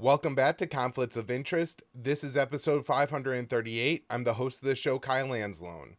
Welcome back to Conflicts of Interest. This is episode 538. I'm the host of the show, Kyle Anzalone.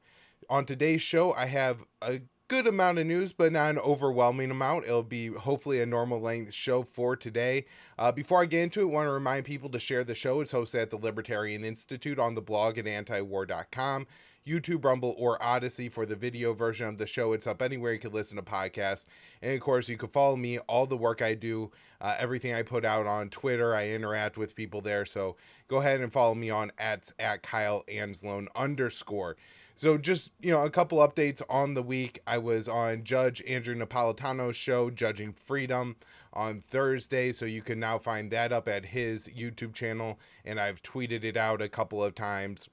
On today's show, I have a good amount of news, but not an overwhelming amount. It'll be hopefully a normal length show for today. Before I get into it, I want to remind people to share the show. It's hosted at the Libertarian Institute on the blog at antiwar.com. YouTube, Rumble, or Odysee for the video version of the show. It's up anywhere you can listen to podcasts. And of course, you can follow me, all the work I do, everything I put out on Twitter. I interact with people there. So go ahead and follow me on at Kyle Anzalone _. So just, a couple updates on the week. I was on Judge Andrew Napolitano's show, Judging Freedom, on Thursday. So you can now find that up at his YouTube channel. And I've tweeted it out a couple of times.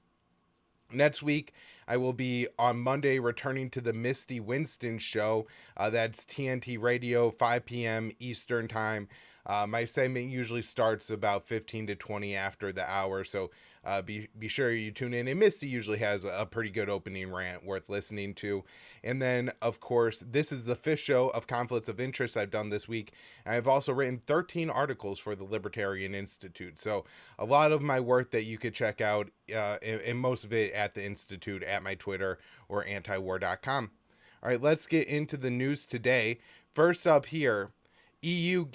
Next week, I will be on Monday returning to the Misty Winston show. That's TNT Radio, 5 p.m. Eastern time. My segment usually starts about 15 to 20 after the hour, so be sure you tune in. And Misty usually has a pretty good opening rant worth listening to. And then, of course, this is the fifth show of Conflicts of Interest I've done this week. I've also written 13 articles for the Libertarian Institute, so a lot of my work that you could check out, and most of it at the Institute at my Twitter or antiwar.com. All right, let's get into the news today. First up here, EU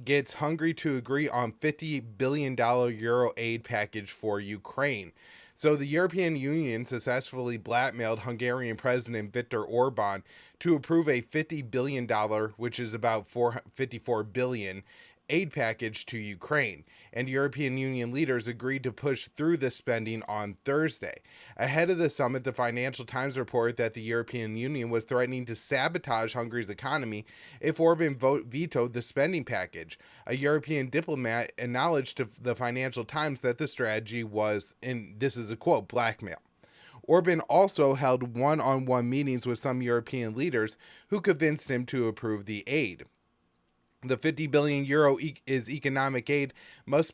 gets Hungary to agree on $50 billion Euro aid package for Ukraine. So the European Union successfully blackmailed Hungarian President Viktor Orban to approve a $50 billion, which is about $54 billion, aid package to Ukraine, and European Union leaders agreed to push through the spending on Thursday. Ahead of the summit, the Financial Times reported that the European Union was threatening to sabotage Hungary's economy if Orban vetoed the spending package. A European diplomat acknowledged to the Financial Times that the strategy was, and this is a quote, blackmail. Orban also held one-on-one meetings with some European leaders who convinced him to approve the aid. The 50 billion euro economic aid is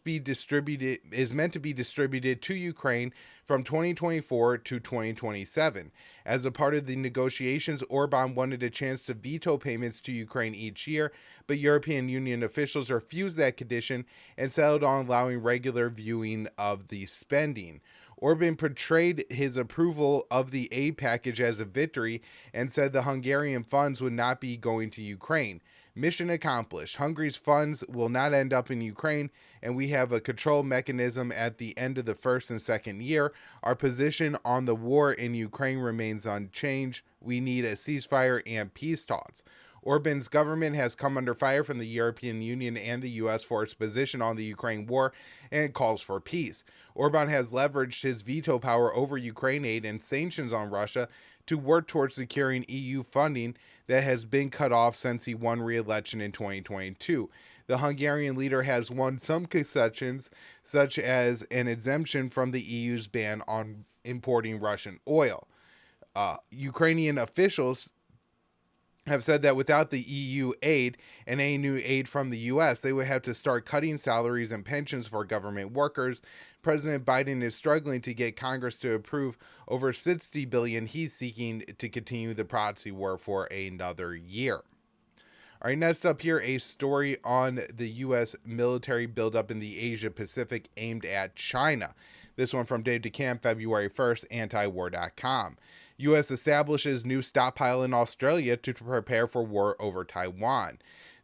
meant to be distributed to Ukraine from 2024 to 2027. As a part of the negotiations, Orban wanted a chance to veto payments to Ukraine each year, but European Union officials refused that condition and settled on allowing regular viewing of the spending. Orban portrayed his approval of the aid package as a victory and said the Hungarian funds would not be going to Ukraine. Mission accomplished. Hungary's funds will not end up in Ukraine, and we have a control mechanism at the end of the first and second year. Our position on the war in Ukraine remains unchanged. We need a ceasefire and peace talks. Orban's government has come under fire from the European Union and the U.S. for its position on the Ukraine war and calls for peace. Orban has leveraged his veto power over Ukraine aid and sanctions on Russia to work towards securing EU funding that has been cut off since he won re-election in 2022. The Hungarian leader has won some concessions, such as an exemption from the EU's ban on importing Russian oil. Ukrainian officials have said that without the EU aid and any new aid from the US, they would have to start cutting salaries and pensions for government workers. President Biden is struggling to get Congress to approve over $60 billion he's seeking to continue the proxy war for another year. All right, next up here, a story on the U.S. military buildup in the Asia Pacific aimed at China. This one from Dave DeCamp, February 1st, antiwar.com. U.S. establishes new stockpile in Australia to prepare for war over Taiwan.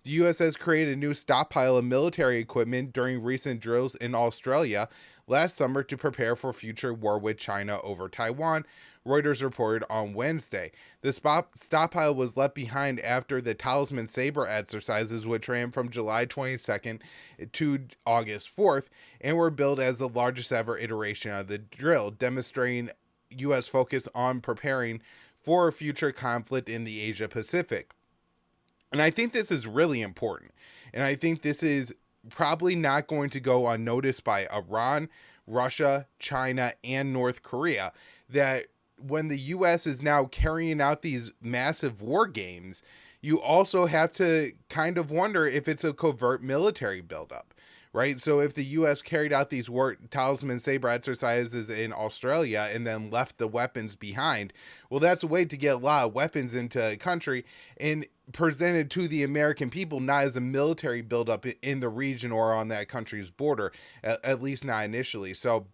The U.S. has created a new stockpile of military equipment during recent drills in Australia last summer to prepare for future war with China over Taiwan, Reuters reported on Wednesday. The stockpile was left behind after the Talisman Sabre exercises, which ran from July 22nd to August 4th, and were billed as the largest ever iteration of the drill, demonstrating U.S. focus on preparing for a future conflict in the Asia Pacific. And I think this is really important. And I think this is probably not going to go unnoticed by Iran, Russia, China, and North Korea, that when the U.S. is now carrying out these massive war games, you also have to kind of wonder if it's a covert military buildup, right? So if the U.S. carried out these Talisman Sabre exercises in Australia and then left the weapons behind, well, that's a way to get a lot of weapons into a country. And presented to the American people not as a military buildup in the region or on that country's border, at least not initially. So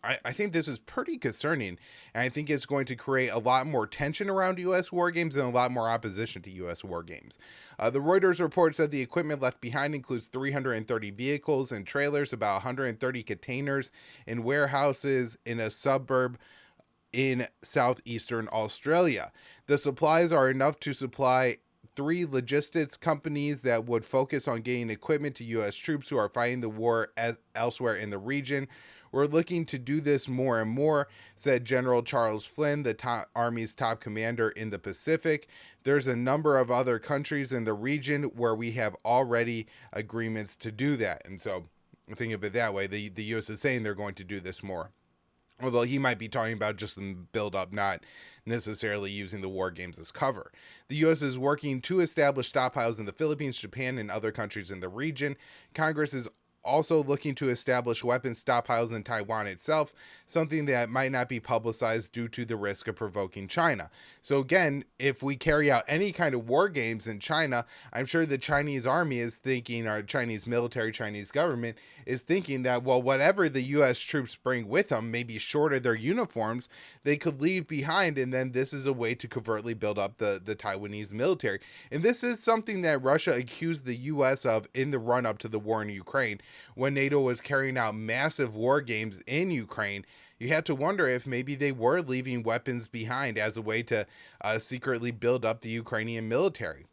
I think this is pretty concerning, and I think it's going to create a lot more tension around U.S. war games and a lot more opposition to U.S. war games. The Reuters report said the equipment left behind includes 330 vehicles and trailers, about 130 containers in warehouses in a suburb in southeastern Australia. The supplies are enough to supply 3 logistics companies that would focus on getting equipment to U.S. troops who are fighting the war elsewhere in the region. We're looking to do this more and more, said General Charles Flynn, the Army's top commander in the Pacific. There's a number of other countries in the region where we have already agreements to do that. And so think of it that way. The U.S. is saying they're going to do this more. Although he might be talking about just the build-up, not necessarily using the war games as cover. The U.S. is working to establish stockpiles in the Philippines, Japan, and other countries in the region. Congress is also looking to establish weapons stockpiles in Taiwan itself, something that might not be publicized due to the risk of provoking China. So again, if we carry out any kind of war games in China, I'm sure the Chinese army is thinking, or Chinese military, Chinese government is thinking that, well, whatever the U.S. troops bring with them, maybe short of their uniforms, they could leave behind, and then this is a way to covertly build up the Taiwanese military. And this is something that Russia accused the U.S. of in the run-up to the war in Ukraine. When NATO was carrying out massive war games in Ukraine, you had to wonder if maybe they were leaving weapons behind as a way to secretly build up the Ukrainian military.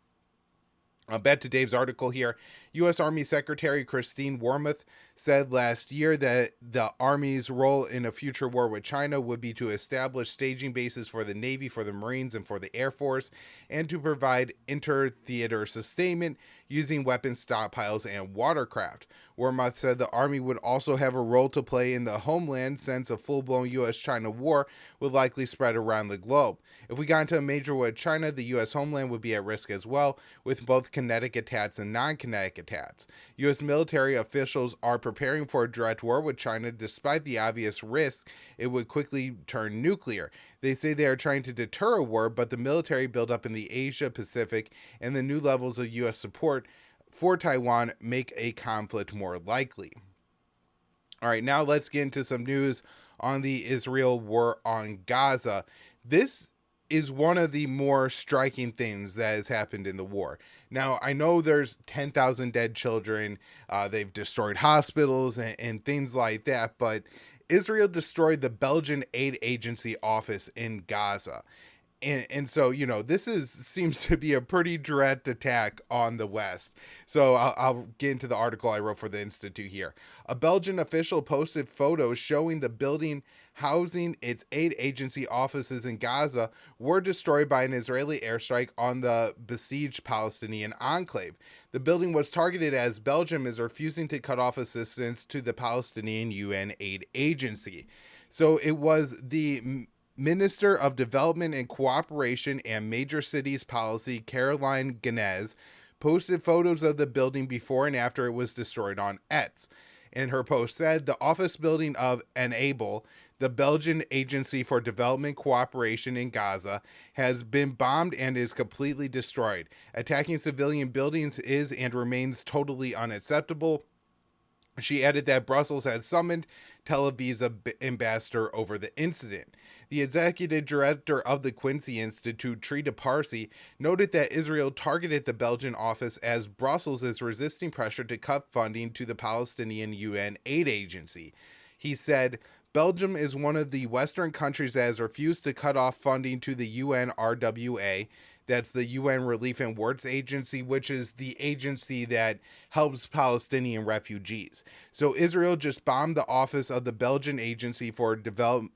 Back to Dave's article here. U.S. Army Secretary Christine Wormuth said last year that the Army's role in a future war with China would be to establish staging bases for the Navy, for the Marines, and for the Air Force, and to provide inter-theater sustainment using weapon stockpiles and watercraft. Wormuth said the Army would also have a role to play in the homeland, since a full-blown U.S.-China war would likely spread around the globe. If we got into a major war with China, the U.S. homeland would be at risk as well, with both kinetic attacks and non-kinetic attacks. U.S. military officials are preparing for a direct war with China despite the obvious risk it would quickly turn nuclear. They say they are trying to deter a war, but the military buildup in the Asia Pacific and the new levels of U.S. support for Taiwan make a conflict more likely. All right, now let's get into some news on the Israel war on Gaza. This is one of the more striking things that has happened in the war. Now, I know there's 10,000 dead children, they've destroyed hospitals and things like that, but Israel destroyed the Belgian aid agency office in Gaza. And so, you know, seems to be a pretty direct attack on the West. So I'll get into the article I wrote for the Institute here. A Belgian official posted photos showing the building housing its aid agency offices in Gaza were destroyed by an Israeli airstrike on the besieged Palestinian enclave. The building was targeted as Belgium is refusing to cut off assistance to the Palestinian UN aid agency. So it was the Minister of Development and Cooperation and Major Cities Policy, Caroline Ganez, posted photos of the building before and after it was destroyed on X. And her post said, the office building of Enable, the Belgian Agency for Development Cooperation in Gaza, has been bombed and is completely destroyed. Attacking civilian buildings is and remains totally unacceptable. She added that Brussels had summoned Tel Aviv's ambassador over the incident. The executive director of the Quincy Institute, Trita Parsi, noted that Israel targeted the Belgian office as Brussels is resisting pressure to cut funding to the Palestinian UN aid agency. He said, Belgium is one of the Western countries that has refused to cut off funding to the UNRWA. That's the UN Relief and Works Agency, which is the agency that helps Palestinian refugees. So Israel just bombed the office of the Belgian Agency for Development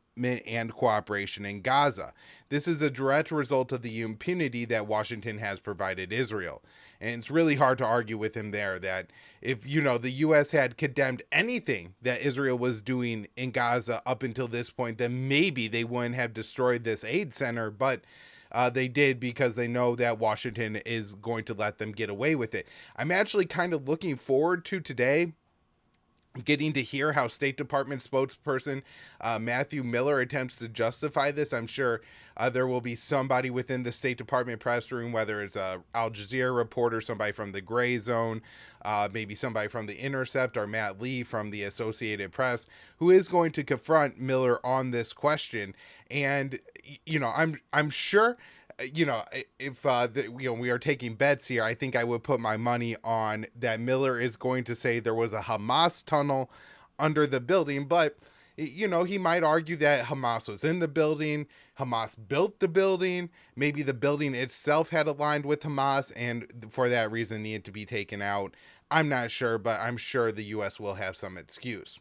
and Cooperation in Gaza. This is a direct result of the impunity that Washington has provided Israel. And it's really hard to argue with him there that if, you know, the U.S. had condemned anything that Israel was doing in Gaza up until this point, then maybe they wouldn't have destroyed this aid center, but they did because they know that Washington is going to let them get away with it. I'm actually kind of looking forward to today getting to hear how State Department spokesperson Matthew Miller attempts to justify this. I'm sure there will be somebody within the State Department press room, whether it's a Al Jazeera reporter, somebody from the Gray Zone, maybe somebody from the Intercept, or Matt Lee from the Associated Press, who is going to confront Miller on this question. And I'm sure, if we are taking bets here, I think I would put my money on that Miller is going to say there was a Hamas tunnel under the building. But he might argue that Hamas was in the building, Hamas built the building, maybe the building itself had aligned with Hamas and for that reason needed to be taken out. I'm not sure, but I'm sure the U.S. will have some excuse.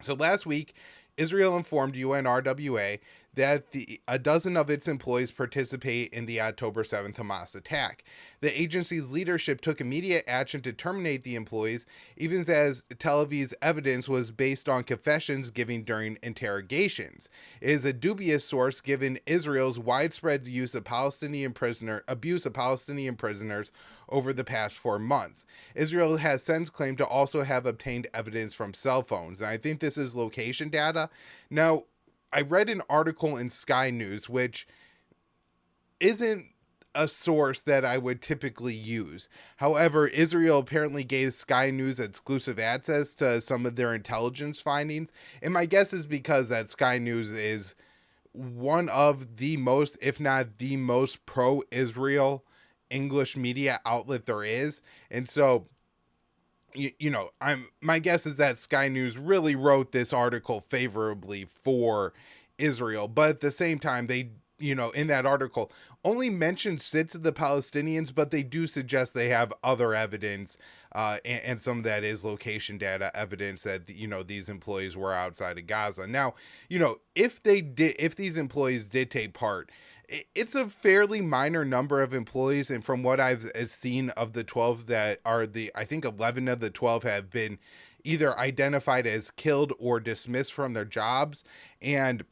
So last week, Israel informed UNRWA that a dozen of its employees participate in the October 7th Hamas attack. The agency's leadership took immediate action to terminate the employees, even as Tel Aviv's evidence was based on confessions given during interrogations. It is a dubious source given Israel's widespread use of abuse of Palestinian prisoners over the past 4 months. Israel has since claimed to also have obtained evidence from cell phones, and I think this is location data. Now, I read an article in Sky News, which isn't a source that I would typically use. However, Israel apparently gave Sky News exclusive access to some of their intelligence findings. And my guess is because that Sky News is one of the most, if not the most pro-Israel English media outlet there is. And so, my guess is that Sky News really wrote this article favorably for Israel, but at the same time, they, in that article only mentioned sits of the Palestinians, but they do suggest they have other evidence, and some of that is location data evidence that, these employees were outside of Gaza. Now, if these employees did take part, it's a fairly minor number of employees, and from what I've seen of the 12 that are I think 11 of the 12 have been either identified as killed or dismissed from their jobs, and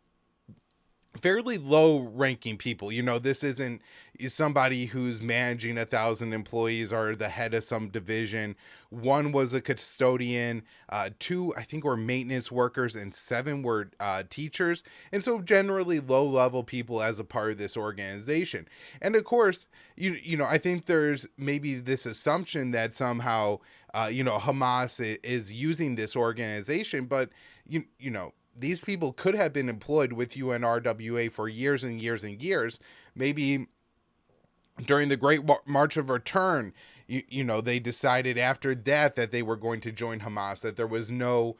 fairly low ranking people. This isn't somebody who's managing 1,000 employees or the head of some division. One was a custodian, 2 I think were maintenance workers, and 7 were teachers. And so generally low level people as a part of this organization. And of course, I think there's maybe this assumption that somehow Hamas is using this organization, but these people could have been employed with UNRWA for years and years and years. Maybe during the Great March of Return, they decided after that they were going to join Hamas, that there was no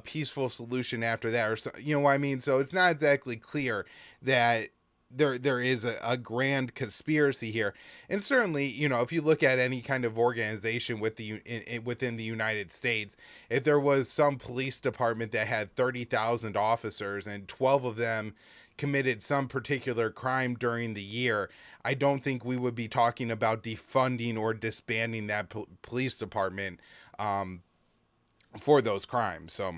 peaceful solution after that, or so, what I mean? So it's not exactly clear that there is a grand conspiracy here. And certainly, if you look at any kind of organization within the United States, if there was some police department that had 30,000 officers and 12 of them committed some particular crime during the year, I don't think we would be talking about defunding or disbanding that police department for those crimes. So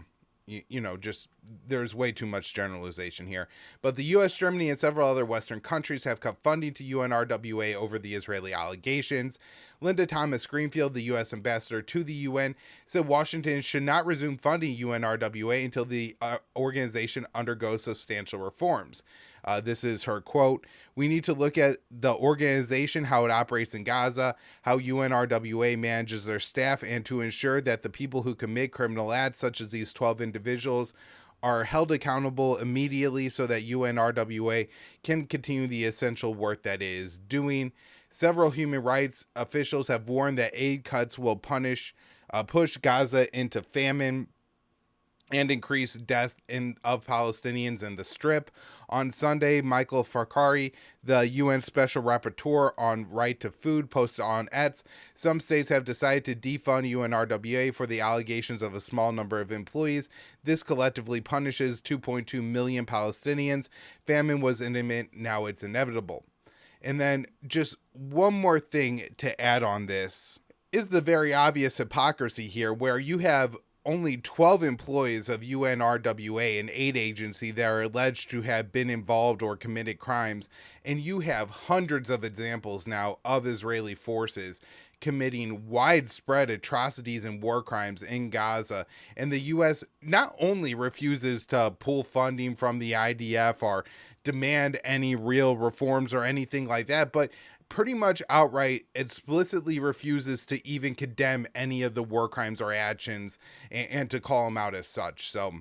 just there's way too much generalization here. But the U.S., Germany, and several other Western countries have cut funding to UNRWA over the Israeli allegations. Linda Thomas Greenfield, the U.S. ambassador to the UN, said Washington should not resume funding UNRWA until the organization undergoes substantial reforms. This is her quote: "We need to look at the organization, how it operates in Gaza, how UNRWA manages their staff, and to ensure that the people who commit criminal acts, such as these 12 individuals, are held accountable immediately so that UNRWA can continue the essential work that it is doing." Several human rights officials have warned that aid cuts will push Gaza into famine and increase deaths of Palestinians in the Strip. On Sunday, Michael Farkari, the UN Special Rapporteur on Right to Food, posted on X, "Some states have decided to defund UNRWA for the allegations of a small number of employees. This collectively punishes 2.2 million Palestinians. Famine was imminent, now it's inevitable." And then just one more thing to add on this is the very obvious hypocrisy here, where you have only 12 employees of UNRWA, an aid agency, that are alleged to have been involved or committed crimes, and you have hundreds of examples now of Israeli forces committing widespread atrocities and war crimes in Gaza. And the U.S. not only refuses to pull funding from the IDF or demand any real reforms or anything like that, but pretty much outright explicitly refuses to even condemn any of the war crimes or actions and to call them out as such. So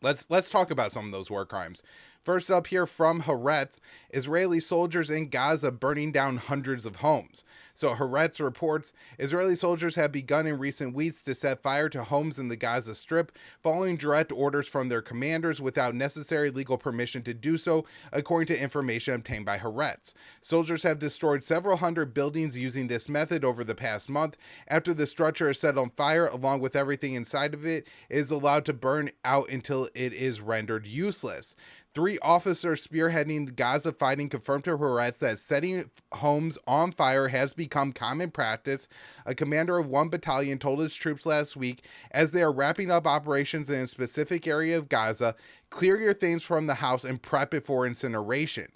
let's talk about some of those war crimes. First up here from Haaretz, Israeli soldiers in Gaza burning down hundreds of homes. So Haaretz reports Israeli soldiers have begun in recent weeks to set fire to homes in the Gaza Strip, following direct orders from their commanders without necessary legal permission to do so, according to information obtained by Haaretz. Soldiers have destroyed several hundred buildings using this method over the past month. After the structure is set on fire, along with everything inside of it, it is allowed to burn out until it is rendered useless. 3 officers spearheading the Gaza fighting confirmed to Haaretz that setting homes on fire has become common practice. A commander of one battalion told his troops last week, as they are wrapping up operations in a specific area of Gaza, clear your things from the house and prep it for incineration.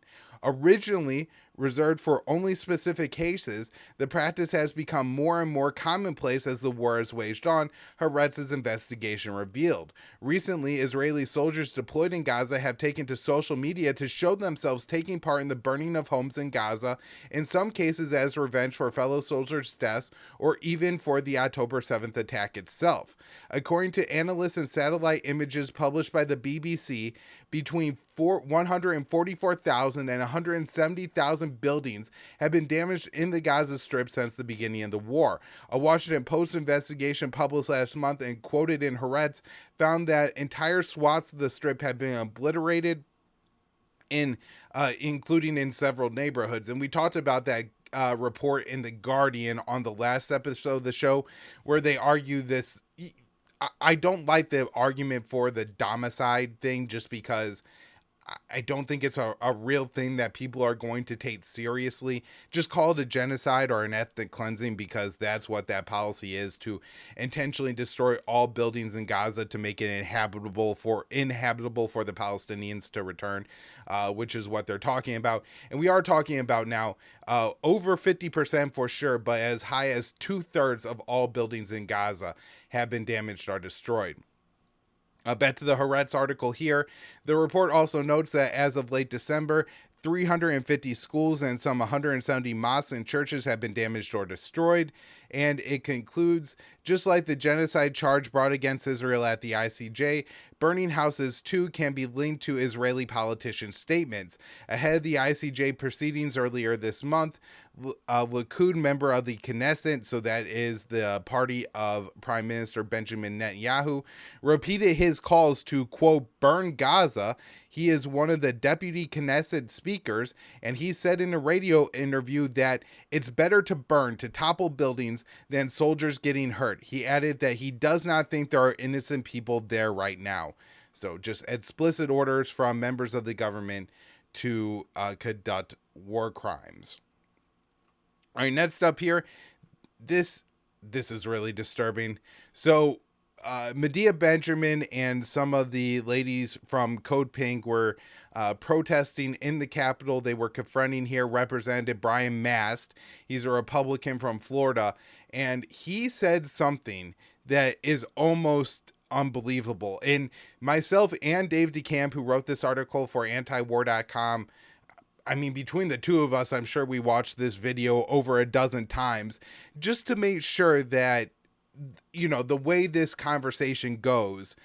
Originally reserved for only specific cases, the practice has become more and more commonplace as the war has waged on, Haaretz's investigation revealed. Recently, Israeli soldiers deployed in Gaza have taken to social media to show themselves taking part in the burning of homes in Gaza, in some cases as revenge for fellow soldiers' deaths or even for the October 7th attack itself. According to analysts and satellite images published by the BBC, between 144,000 and 170,000 buildings have been damaged in the Gaza Strip since the beginning of the war. A Washington Post investigation published last month and quoted in Haaretz found that entire swaths of the Strip have been obliterated, including in several neighborhoods. And we talked about that report in The Guardian on the last episode of the show, where they argue this. I don't like the argument for the domicide thing, just because I don't think it's a real thing that people are going to take seriously. Just call it a genocide or an ethnic cleansing, because that's what that policy is, to intentionally destroy all buildings in Gaza to make it inhabitable for the Palestinians to return, which is what they're talking about. And we are talking about now over 50% for sure, but as high as 2/3 of all buildings in Gaza have been damaged or destroyed. Back to the Haaretz article here. The report also notes that as of late December, 350 schools and some 170 mosques and churches have been damaged or destroyed. And it concludes, just like the genocide charge brought against Israel at the ICJ, burning houses too can be linked to Israeli politicians' statements. Ahead of the ICJ proceedings earlier this month, a Likud member of the Knesset, so that is the party of Prime Minister Benjamin Netanyahu, repeated his calls to, quote, burn Gaza. He is one of the deputy Knesset speakers, and he said in a radio interview that it's better to burn, to topple buildings, than soldiers getting hurt. He added that he does not think there are innocent people there right now. So just explicit orders from members of the government to conduct war crimes. All right, next up here, this is really disturbing. So Medea Benjamin and some of the ladies from Code Pink were protesting in the Capitol. They were confronting here Representative Brian Mast. He's a Republican from Florida, and he said something that is almost unbelievable. And myself and Dave DeCamp, who wrote this article for antiwar.com, I mean, between the two of us, I'm sure we watched this video over a dozen times just to make sure that, you know, the way this conversation goes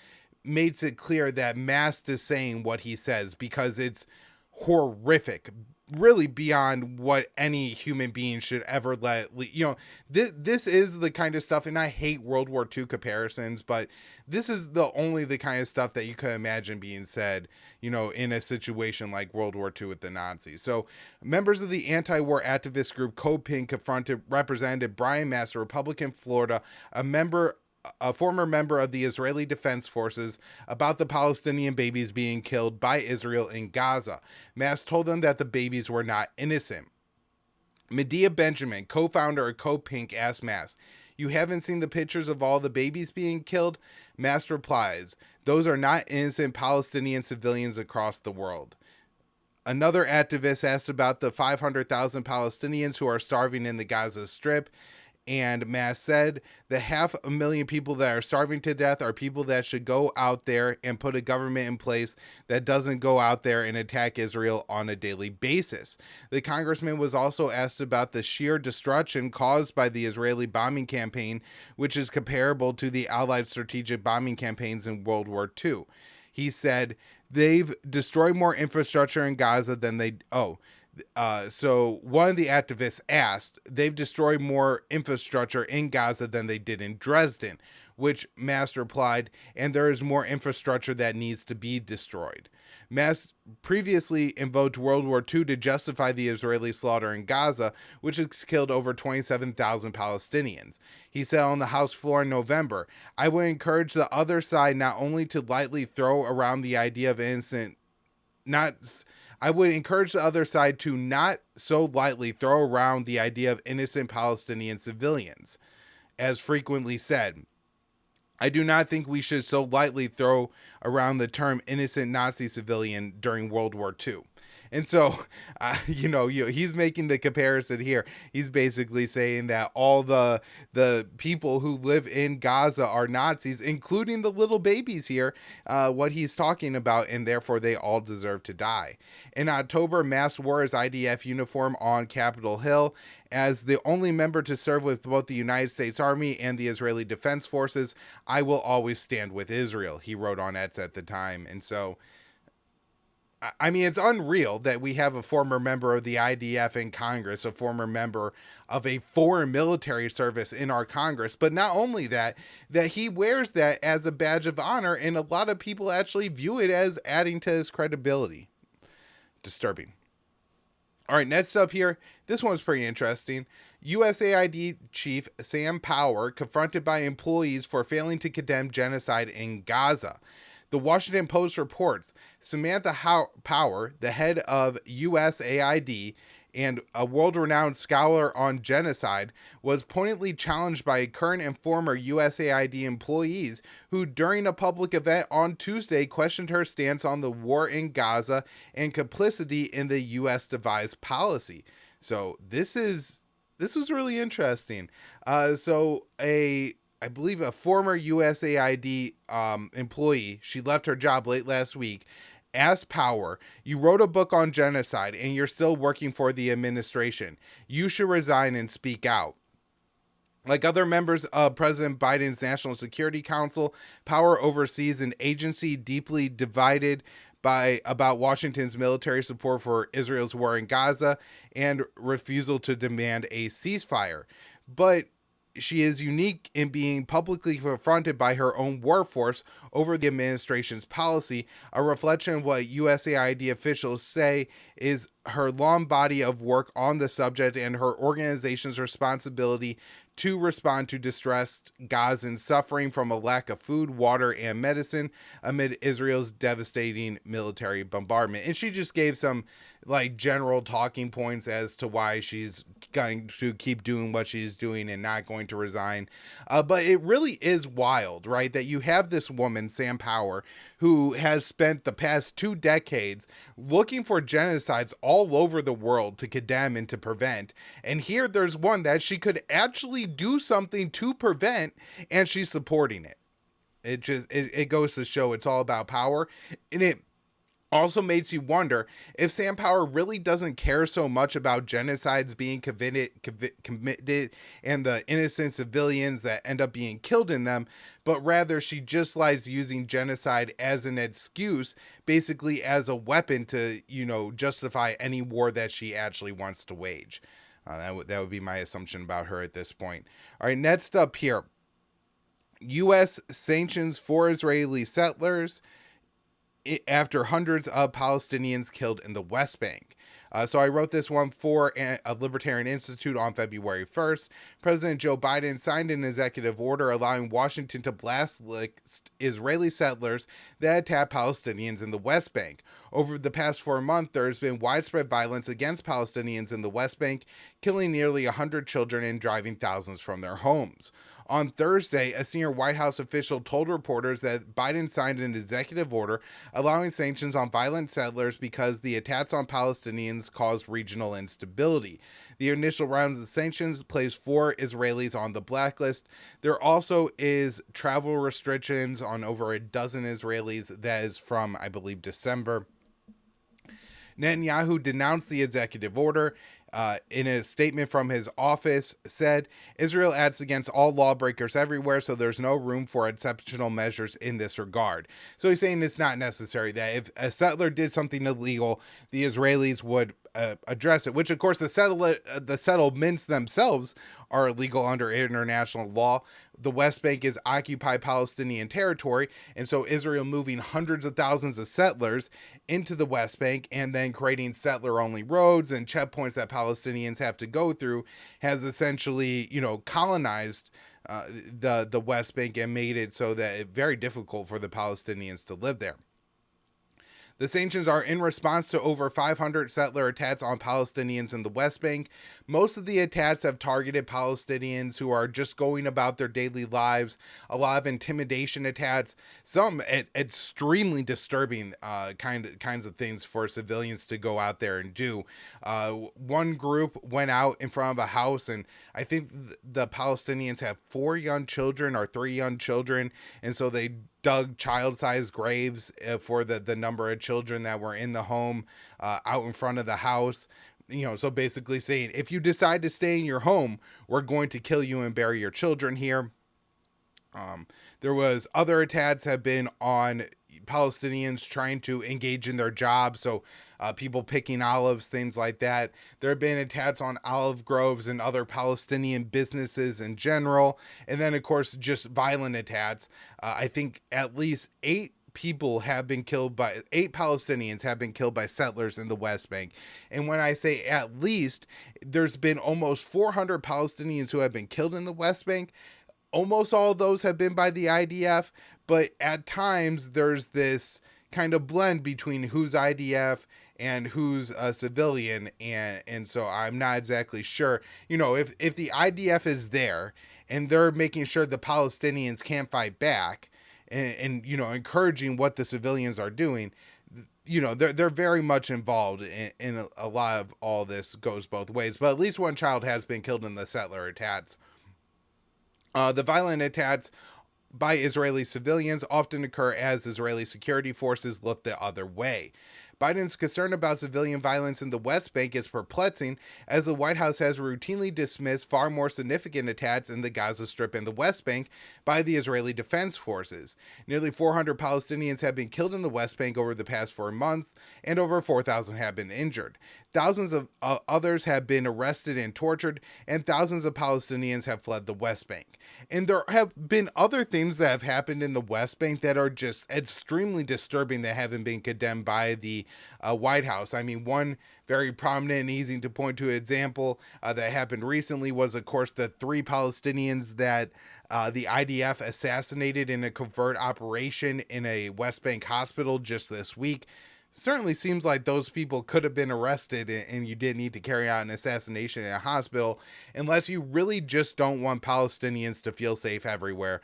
makes it clear that Mast is saying what he says, because it's horrific, really beyond what any human being should ever this is the kind of stuff, and I hate World War II comparisons, but this is the kind of stuff that you could imagine being said, you know, in a situation like World War II with the Nazis. So members of the anti-war activist group Code Pink confronted Representative Brian Mast, a Republican Florida, a former member of the Israeli Defense Forces, about the Palestinian babies being killed by Israel in Gaza. Mast told them that the babies were not innocent. Medea Benjamin, co-founder of Code Pink, asked Mast, "You haven't seen the pictures of all the babies being killed?" Mast replies, "Those are not innocent Palestinian civilians across the world." Another activist asked about the 500,000 Palestinians who are starving in the Gaza Strip. And Mass said the 500,000 people that are starving to death are people that should go out there and put a government in place that doesn't go out there and attack Israel on a daily basis. The congressman was also asked about the sheer destruction caused by the Israeli bombing campaign, which is comparable to the Allied strategic bombing campaigns in World War II. He said they've destroyed more infrastructure in Gaza than so one of the activists asked, they've destroyed more infrastructure in Gaza than they did in Dresden, which Mass replied, and there is more infrastructure that needs to be destroyed. Mass previously invoked World War II to justify the Israeli slaughter in Gaza, which has killed over 27,000 Palestinians. He said on the House floor in November, I would encourage the other side not only to lightly throw around the idea of I would encourage the other side to not so lightly throw around the idea of innocent Palestinian civilians. As frequently said, I do not think we should so lightly throw around the term innocent Nazi civilian during World War II. And so, he's making the comparison here. He's basically saying that all the people who live in Gaza are Nazis, including the little babies here, what he's talking about, and therefore they all deserve to die. In October, Mass wore his IDF uniform on Capitol Hill. As the only member to serve with both the United States Army and the Israeli Defense Forces, I will always stand with Israel, he wrote on X at the time. And so, I mean, it's unreal that we have a former member of the IDF in Congress, a former member of a foreign military service in our Congress. But not only that he wears that as a badge of honor, and a lot of people actually view it as adding to his credibility. Disturbing. All right, next up here, this one's pretty interesting. USAID Chief Sam Power confronted by employees for failing to condemn genocide in Gaza. The Washington Post reports Samantha Power, the head of USAID and a world-renowned scholar on genocide, was pointedly challenged by current and former USAID employees who, during a public event on Tuesday, questioned her stance on the war in Gaza and complicity in the U.S. devised policy. So this was really interesting. I believe a former USAID employee, she left her job late last week, asked Power, you wrote a book on genocide and you're still working for the administration. You should resign and speak out. Like other members of President Biden's National Security Council, Power oversees an agency deeply divided about Washington's military support for Israel's war in Gaza and refusal to demand a ceasefire. But she is unique in being publicly confronted by her own workforce over the administration's policy, a reflection of what USAID officials say is her long body of work on the subject and her organization's responsibility to respond to distressed Gazans suffering from a lack of food, water, and medicine amid Israel's devastating military bombardment. And she just gave some general talking points as to why she's going to keep doing what she's doing and not going to resign. But it really is wild, right? That you have this woman, Sam Power, who has spent the past 2 decades looking for genocides all over the world to condemn and to prevent. And here there's one that she could actually do something to prevent, and she's supporting it. It goes to show it's all about power. And it also makes you wonder if Sam Power really doesn't care so much about genocides being committed and the innocent civilians that end up being killed in them, but rather she just likes using genocide as an excuse, basically as a weapon to, justify any war that she actually wants to wage. That would be my assumption about her at this point. All right, next up here, U.S. sanctions for Israeli settlers after hundreds of Palestinians killed in the West Bank. So I wrote this one for a Libertarian Institute on February 1st. President Joe Biden signed an executive order allowing Washington to blacklist Israeli settlers that attack Palestinians in the West Bank. Over the past 4 months, there has been widespread violence against Palestinians in the West Bank, killing nearly 100 children and driving thousands from their homes. On Thursday, a senior White House official told reporters that Biden signed an executive order allowing sanctions on violent settlers because the attacks on Palestinians caused regional instability. The initial rounds of sanctions placed 4 Israelis on the blacklist. There also is travel restrictions on over a dozen Israelis. That is from, I believe, December. Netanyahu denounced the executive order. In a statement from his office, said Israel acts against all lawbreakers everywhere, so there's no room for exceptional measures in this regard. So he's saying it's not necessary, that if a settler did something illegal, the Israelis would address it, which of course the settlements themselves are illegal under international law. The West Bank is occupied Palestinian territory, and so Israel moving hundreds of thousands of settlers into the West Bank and then creating settler-only roads and checkpoints that Palestinians have to go through has essentially, colonized the West Bank and made it so that it's very difficult for the Palestinians to live there. The sanctions are in response to over 500 settler attacks on Palestinians in the West Bank. Most of the attacks have targeted Palestinians who are just going about their daily lives. A lot of intimidation attacks, some extremely disturbing kinds of things for civilians to go out there and do. One group went out in front of a house, and I think the Palestinians have 4 young children or 3 young children, and so they dug child-sized graves for the number of children that were in the home out in front of the house. So basically saying, if you decide to stay in your home, we're going to kill you and bury your children here. There was other attacks have been on Palestinians trying to engage in their jobs. So people picking olives, things like that. There have been attacks on olive groves and other Palestinian businesses in general. And then, of course, just violent attacks. I think at least 8 Palestinians have been killed by settlers in the West Bank. And when I say at least, there's been almost 400 Palestinians who have been killed in the West Bank. Almost all of those have been by the IDF, but at times there's this kind of blend between who's IDF and who's a civilian, and so I'm not exactly sure. If the IDF is there and they're making sure the Palestinians can't fight back and encouraging what the civilians are doing, they're very much involved in a lot of all this. Goes both ways, but at least 1 child has been killed in the settler attacks. The violent attacks by Israeli civilians often occur as Israeli security forces look the other way. Biden's concern about civilian violence in the West Bank is perplexing, as the White House has routinely dismissed far more significant attacks in the Gaza Strip and the West Bank by the Israeli Defense Forces. Nearly 400 Palestinians have been killed in the West Bank over the past 4 months, and over 4,000 have been injured. Thousands of others have been arrested and tortured, and thousands of Palestinians have fled the West Bank. And there have been other things that have happened in the West Bank that are just extremely disturbing that haven't been condemned by the White House. I mean, one very prominent and easy to point to example that happened recently was, of course, the 3 Palestinians that the IDF assassinated in a covert operation in a West Bank hospital just this week. Certainly seems like those people could have been arrested and you didn't need to carry out an assassination in a hospital unless you really just don't want Palestinians to feel safe everywhere.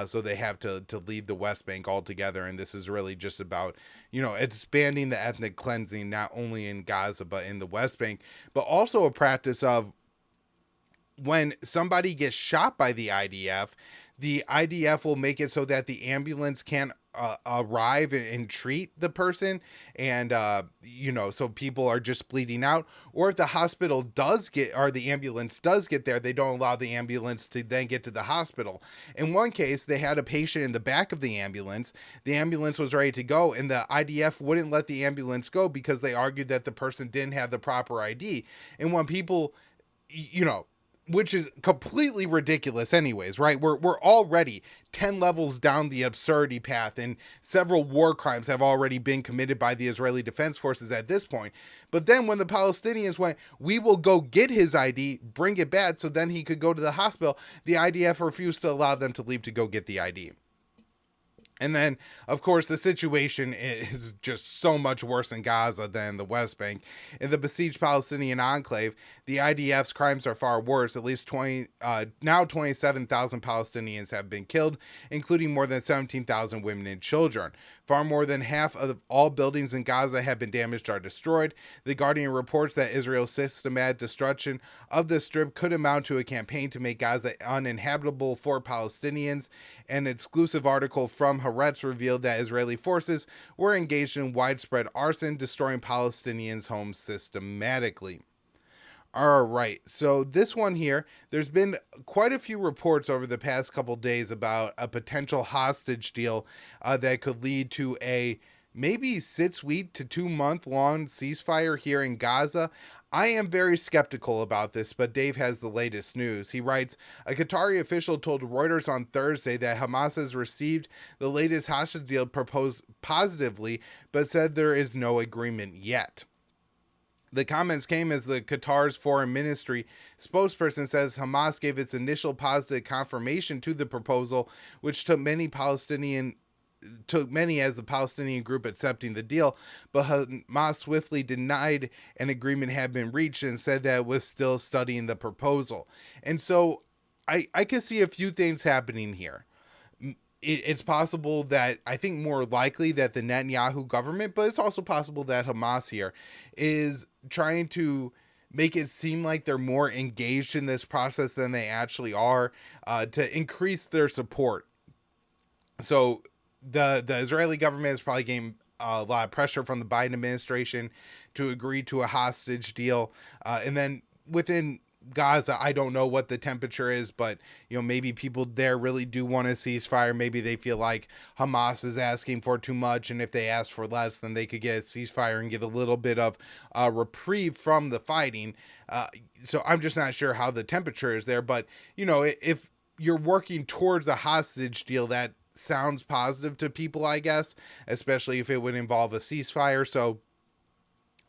So they have to leave the West Bank altogether. And this is really just about, expanding the ethnic cleansing, not only in Gaza, but in the West Bank, but also a practice of when somebody gets shot by the IDF will make it so that the ambulance can't arrive and treat the person, and so people are just bleeding out. Or if the hospital the ambulance does get there, they don't allow the ambulance to then get to the hospital. In one case, they had a patient in the back of the ambulance was ready to go, and the IDF wouldn't let the ambulance go because they argued that the person didn't have the proper ID. And when people, which is completely ridiculous anyways, right? We're already 10 levels down the absurdity path, and several war crimes have already been committed by the Israeli Defense Forces at this point. But then when the Palestinians went, we will go get his ID, bring it back so then he could go to the hospital, the IDF refused to allow them to leave to go get the ID. And then, of course, the situation is just so much worse in Gaza than the West Bank. In the besieged Palestinian enclave, the IDF's crimes are far worse. At least 27,000 Palestinians have been killed, including more than 17,000 women and children. Far more than half of all buildings in Gaza have been damaged or destroyed. The Guardian reports that Israel's systematic destruction of the Strip could amount to a campaign to make Gaza uninhabitable for Palestinians. An exclusive article from Haaretz revealed that Israeli forces were engaged in widespread arson, destroying Palestinians' homes systematically. All right, so this one here, there's been quite a few reports over the past couple days about a potential hostage deal that could lead to a maybe 6-week to 2-month long ceasefire here in Gaza. I am very skeptical about this, but Dave has the latest news. He writes, a Qatari official told Reuters on Thursday that Hamas has received the latest hostage deal proposed positively, but said there is no agreement yet. The comments came as the Qatar's foreign ministry spokesperson says Hamas gave its initial positive confirmation to the proposal, which took many as the Palestinian group accepting the deal, but Hamas swiftly denied an agreement had been reached and said that it was still studying the proposal. And so I can see a few things happening here. It's possible that, I think more likely that the Netanyahu government, but it's also possible that Hamas here is trying to make it seem like they're more engaged in this process than they actually are, to increase their support. So the Israeli government is probably getting a lot of pressure from the Biden administration to agree to a hostage deal. And then within Gaza, I don't know what the temperature is, but maybe people there really do want a ceasefire. Maybe they feel like Hamas is asking for too much, and if they ask for less, then they could get a ceasefire and get a little bit of reprieve from the fighting. So I'm just not sure how the temperature is there, but if you're working towards a hostage deal, that sounds positive to people, I guess, especially if it would involve a ceasefire. So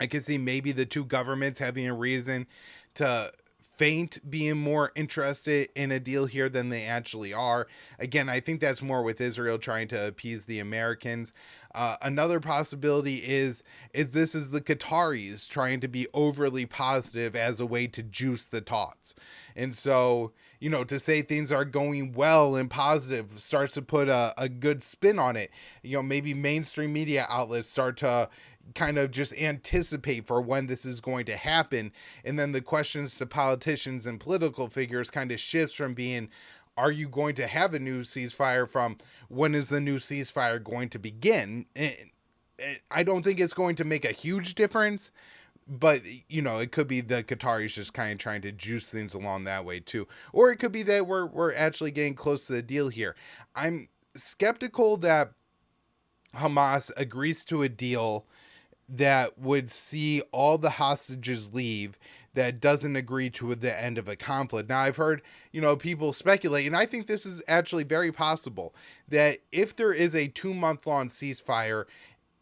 I can see maybe the two governments having a reason to feint being more interested in a deal here than they actually are. Again, I think that's more with Israel trying to appease the Americans. Another possibility is this is the Qataris trying to be overly positive as a way to juice the talks. And so, to say things are going well and positive starts to put a good spin on it. Maybe mainstream media outlets start to kind of just anticipate for when this is going to happen. And then the questions to politicians and political figures kind of shifts from being, are you going to have a new ceasefire, from when is the new ceasefire going to begin? And I don't think it's going to make a huge difference, but it could be the Qataris just kind of trying to juice things along that way too. Or it could be that we're actually getting close to the deal here. I'm skeptical that Hamas agrees to a deal that would see all the hostages leave, that doesn't agree to the end of a conflict. Now, I've heard, people speculate, and I think this is actually very possible, that if there is a 2-month-long ceasefire,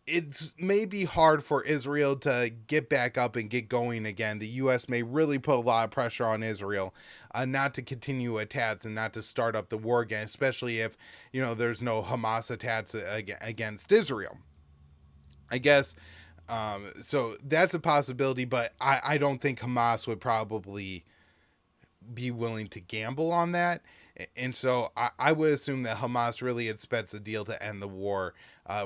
it's maybe hard for Israel to get back up and get going again. The U.S. may really put a lot of pressure on Israel not to continue attacks and not to start up the war again, especially if, there's no Hamas attacks against Israel. I guess, so that's a possibility, but I don't think Hamas would probably be willing to gamble on that. And so I would assume that Hamas really expects a deal to end the war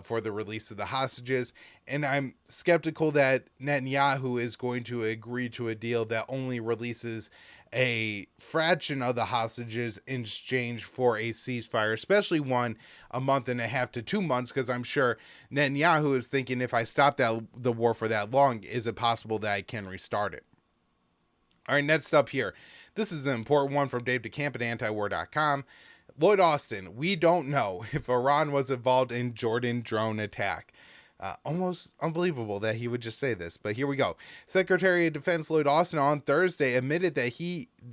for the release of the hostages. And I'm skeptical that Netanyahu is going to agree to a deal that only releases a fraction of the hostages in exchange for a ceasefire, especially one a month and a half to 2 months, because I'm sure Netanyahu is thinking, if I stop the war for that long, is it possible that I can restart it? All right, next up here. This is an important one from Dave DeCamp at antiwar.com. Lloyd Austin, we don't know if Iran was involved in Jordan drone attack. Almost unbelievable that he would just say this, but here we go. Secretary of Defense Lloyd Austin on Thursday admitted that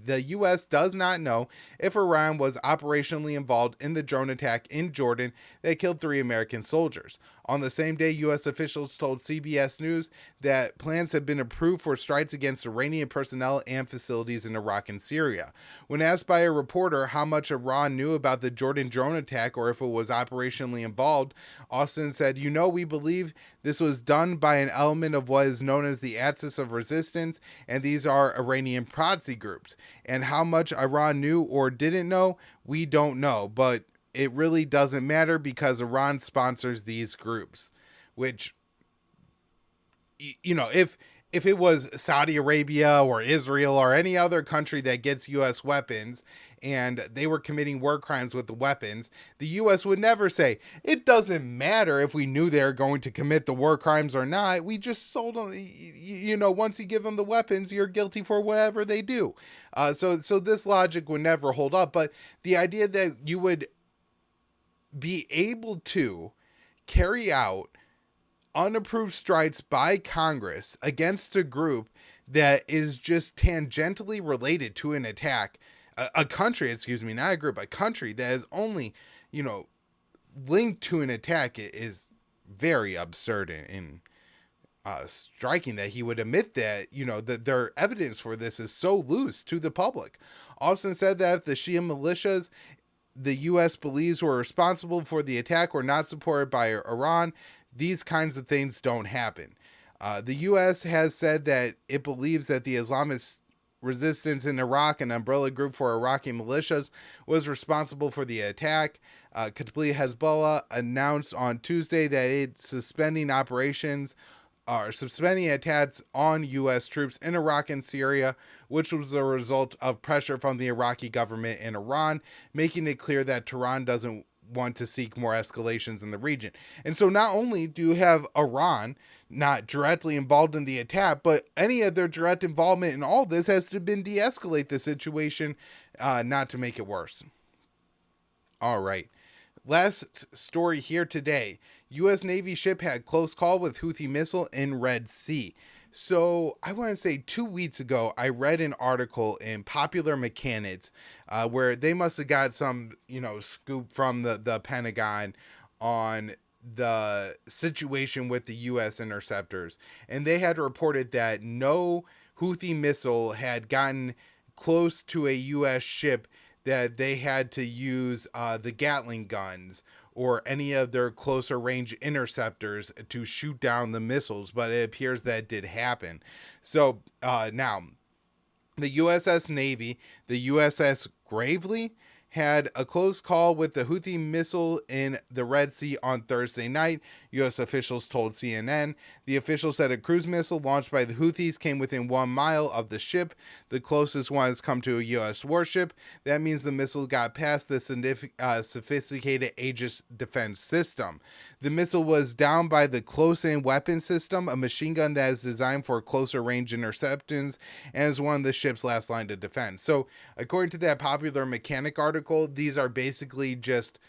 the U.S. does not know if Iran was operationally involved in the drone attack in Jordan that killed 3 American soldiers. On the same day, U.S. officials told CBS News that plans have been approved for strikes against Iranian personnel and facilities in Iraq and Syria. When asked by a reporter how much Iran knew about the Jordan drone attack or if it was operationally involved, Austin said, we believe this was done by an element of what is known as the Axis of Resistance, and these are Iranian proxy groups. And how much Iran knew or didn't know, we don't know, but it really doesn't matter because Iran sponsors these groups, which, if it was Saudi Arabia or Israel or any other country that gets U.S. weapons and they were committing war crimes with the weapons, the U.S. would never say, it doesn't matter if we knew they were going to commit the war crimes or not. We just sold them. Once you give them the weapons, you're guilty for whatever they do. So this logic would never hold up. But the idea that you would be able to carry out unapproved strikes by Congress against a group that is just tangentially related to an attack, a country, not a group, a country that is only, linked to an attack is very absurd and striking that he would admit that, that their evidence for this is so loose to the public. Austin said that if the Shia militias the U.S. believes were responsible for the attack were not supported by Iran, these kinds of things don't happen. The U.S. has said that it believes that the Islamist resistance in Iraq, an umbrella group for Iraqi militias, was responsible for the attack. Kataib Hezbollah announced on Tuesday that it's suspending attacks on U.S. troops in Iraq and Syria, which was a result of pressure from the Iraqi government and Iran, making it clear that Tehran doesn't want to seek more escalations in the region. And so not only do you have Iran not directly involved in the attack, but any of their direct involvement in all this has to been de-escalate the situation, not to make it worse. All right. Last story here today. U.S. Navy ship had close call with Houthi missile in Red Sea. So I want to say 2 weeks ago, I read an article in Popular Mechanics where they must have got some, scoop from the Pentagon on the situation with the U.S. interceptors. And they had reported that no Houthi missile had gotten close to a U.S. ship that they had to use the Gatling guns or any of their closer range interceptors to shoot down the missiles, but it appears that did happen. So now, the USS Navy, the USS Gravely, had a close call with the Houthi missile in the Red Sea on Thursday night, U.S. officials told CNN. The official said a cruise missile launched by the Houthis came within 1 mile of the ship. The closest one has come to a U.S. warship. That means the missile got past the sophisticated Aegis defense system. The missile was down by the close-in weapon system, a machine gun that is designed for closer range interceptions and is one of the ship's last line of defense. So, according to that Popular Mechanic article, these are basically just,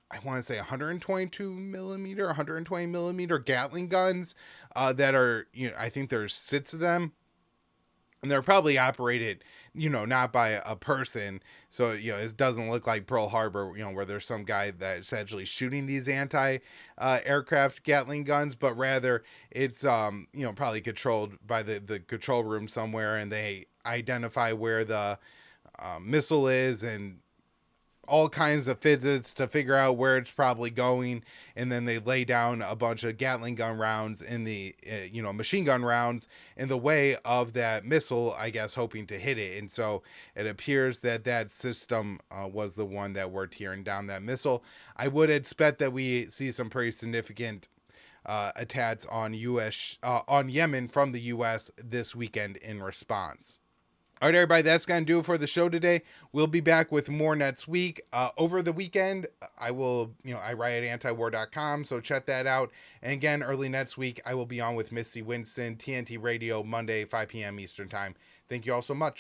I want to say 122 millimeter, 120 millimeter Gatling guns that are, I think there's 6 of them. And they're probably operated, not by a person. So, it doesn't look like Pearl Harbor, where there's some guy that's actually shooting these anti-aircraft Gatling guns, but rather it's, probably controlled by the control room somewhere, and they identify where the missile is and all kinds of physics to figure out where it's probably going, and then they lay down a bunch of Gatling gun rounds in the machine gun rounds in the way of that missile, I guess, hoping to hit it. And so it appears that system was the one that were tearing down that missile. I would expect that we see some pretty significant attacks on Yemen from the U.S. this weekend in response. All right, everybody, that's going to do it for the show today. We'll be back with more next week. Over the weekend, I will, I write at antiwar.com, so check that out. And again, early next week, I will be on with Misty Winston, TNT Radio, Monday, 5 p.m. Eastern Time. Thank you all so much.